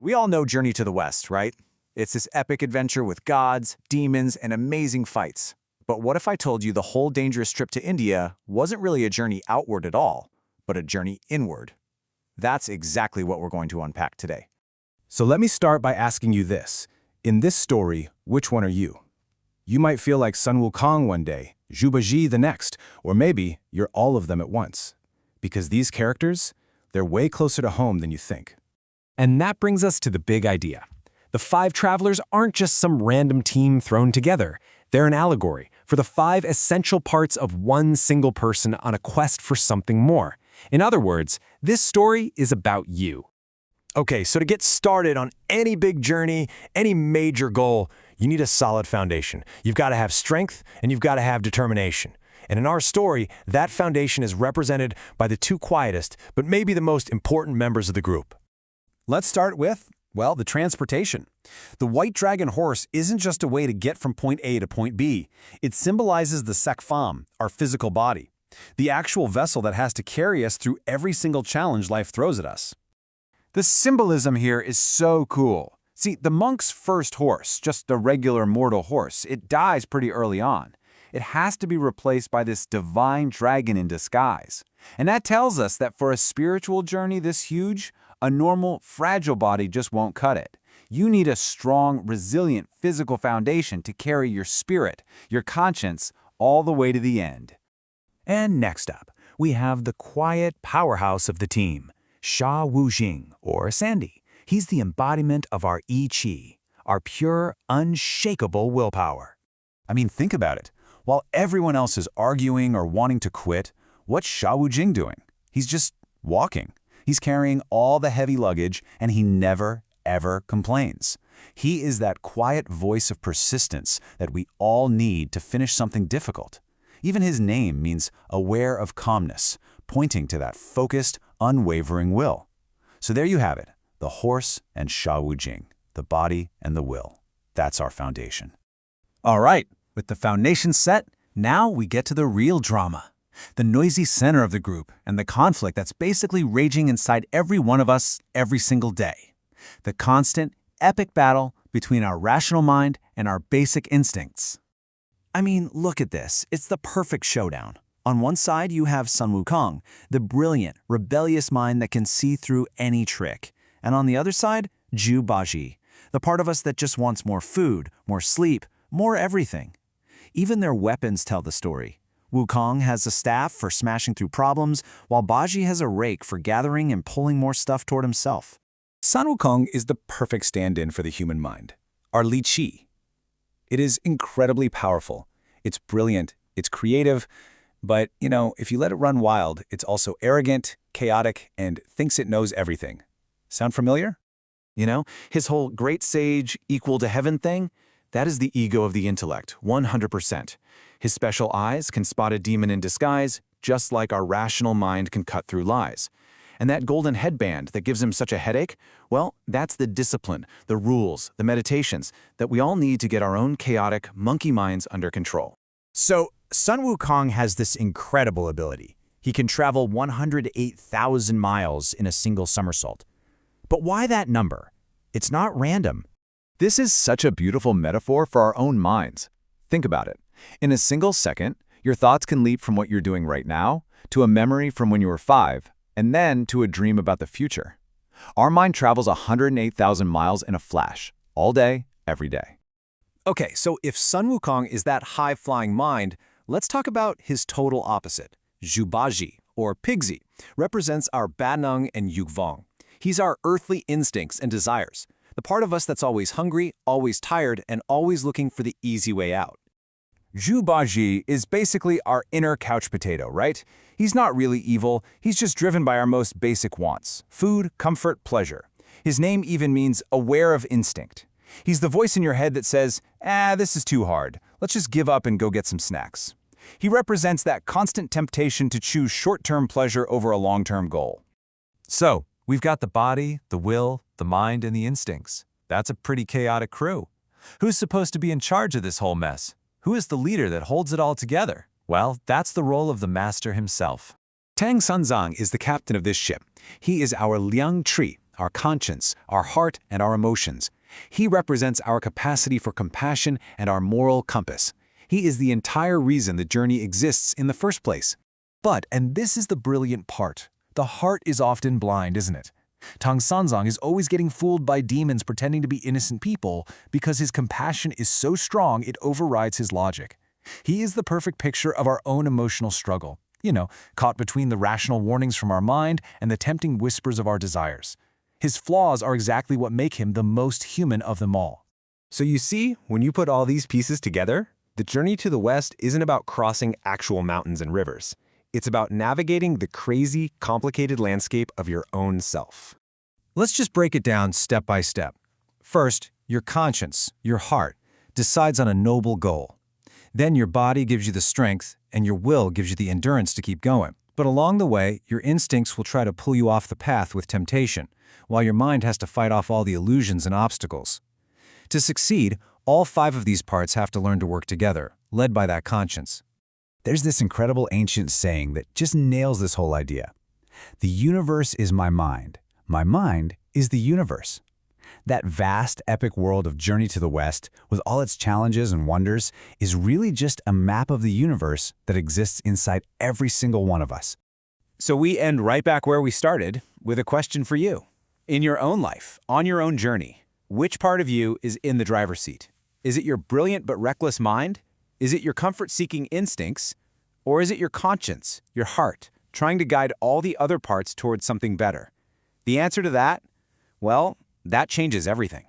We all know Journey to the West, right? It's this epic adventure with gods, demons, and amazing fights. But what if I told you the whole dangerous trip to India wasn't really a journey outward at all, but a journey inward? That's exactly what we're going to unpack today. So let me start by asking you this. In this story, which one are you? You might feel like Sun Wukong one day, Bajie the next, or maybe you're all of them at once. Because these characters, they're way closer to home than you think. And that brings us to the big idea. The 5 travelers aren't just some random team thrown together. They're an allegory for the 5 essential parts of one single person on a quest for something more. In other words, this story is about you. Okay, so to get started on any big journey, any major goal, you need a solid foundation. You've got to have strength and you've got to have determination. And in our story, that foundation is represented by the 2 quietest, but maybe the most important members of the group. Let's start with, well, the transportation. The white dragon horse isn't just a way to get from point A to point B. It symbolizes the sek pham, our physical body, the actual vessel that has to carry us through every single challenge life throws at us. The symbolism here is so cool. See, the monk's first horse, just a regular mortal horse, it dies pretty early on. It has to be replaced by this divine dragon in disguise. And that tells us that for a spiritual journey this huge, a normal, fragile body just won't cut it. You need a strong, resilient physical foundation to carry your spirit, your conscience, all the way to the end. And next up, we have the quiet powerhouse of the team, Wujing, or Sandy. He's the embodiment of our I-Chi, our pure, unshakable willpower. I mean, think about it. While everyone else is arguing or wanting to quit, what's Wujing doing? He's just walking. He's carrying all the heavy luggage, and he never, ever complains. He is that quiet voice of persistence that we all need to finish something difficult. Even his name means aware of calmness, pointing to that focused, unwavering will. So there you have it, the horse and Wujing, the body and the will. That's our foundation. All right, with the foundation set, now we get to the real drama. The noisy center of the group and the conflict that's basically raging inside every one of us every single day. The constant, epic battle between our rational mind and our basic instincts. I mean, look at this. It's the perfect showdown. On one side, you have Sun Wukong, the brilliant, rebellious mind that can see through any trick. And on the other side, Bajie, the part of us that just wants more food, more sleep, more everything. Even their weapons tell the story. Wukong has a staff for smashing through problems, while Bajie has a rake for gathering and pulling more stuff toward himself. Sun Wukong is the perfect stand-in for the human mind, our Li-Chi. It is incredibly powerful. It's brilliant, it's creative, but, if you let it run wild, it's also arrogant, chaotic, and thinks it knows everything. Sound familiar? His whole great sage equal to heaven thing, that is the ego of the intellect, 100%. His special eyes can spot a demon in disguise, just like our rational mind can cut through lies. And that golden headband that gives him such a headache, well, that's the discipline, the rules, the meditations that we all need to get our own chaotic, monkey minds under control. So, Sun Wukong has this incredible ability. He can travel 108,000 miles in a single somersault. But why that number? It's not random. This is such a beautiful metaphor for our own minds. Think about it. In a single second, your thoughts can leap from what you're doing right now to a memory from when you were 5, and then to a dream about the future. Our mind travels 108,000 miles in a flash, all day, every day. Okay, so if Sun Wukong is that high-flying mind, let's talk about his total opposite. Bajie, or Pigsy, represents our Banung and Yugvong. He's our earthly instincts and desires, the part of us that's always hungry, always tired, and always looking for the easy way out. Bajie is basically our inner couch potato, right? He's not really evil, he's just driven by our most basic wants: food, comfort, pleasure. His name even means aware of instinct. He's the voice in your head that says, this is too hard, let's just give up and go get some snacks. He represents that constant temptation to choose short-term pleasure over a long-term goal. So, we've got the body, the will, the mind, and the instincts. That's a pretty chaotic crew. Who's supposed to be in charge of this whole mess? Who is the leader that holds it all together? Well, that's the role of the master himself. Tang Sanzang is the captain of this ship. He is our Liang Tree, our conscience, our heart, and our emotions. He represents our capacity for compassion and our moral compass. He is the entire reason the journey exists in the first place. But, and this is the brilliant part, the heart is often blind, isn't it? Tang Sanzang is always getting fooled by demons pretending to be innocent people because his compassion is so strong it overrides his logic. He is the perfect picture of our own emotional struggle, caught between the rational warnings from our mind and the tempting whispers of our desires. His flaws are exactly what make him the most human of them all. So you see, when you put all these pieces together, the journey to the West isn't about crossing actual mountains and rivers. It's about navigating the crazy, complicated landscape of your own self. Let's just break it down step by step. First, your conscience, your heart, decides on a noble goal. Then your body gives you the strength, and your will gives you the endurance to keep going. But along the way, your instincts will try to pull you off the path with temptation, while your mind has to fight off all the illusions and obstacles. To succeed, all 5 of these parts have to learn to work together, led by that conscience. There's this incredible ancient saying that just nails this whole idea. The universe is my mind is the universe. That vast, epic world of Journey to the West, with all its challenges and wonders, is really just a map of the universe that exists inside every single one of us. So we end right back where we started with a question for you. In your own life, on your own journey, which part of you is in the driver's seat? Is it your brilliant but reckless mind? Is it your comfort-seeking instincts? Or is it your conscience, your heart, trying to guide all the other parts towards something better? The answer to that? Well, that changes everything.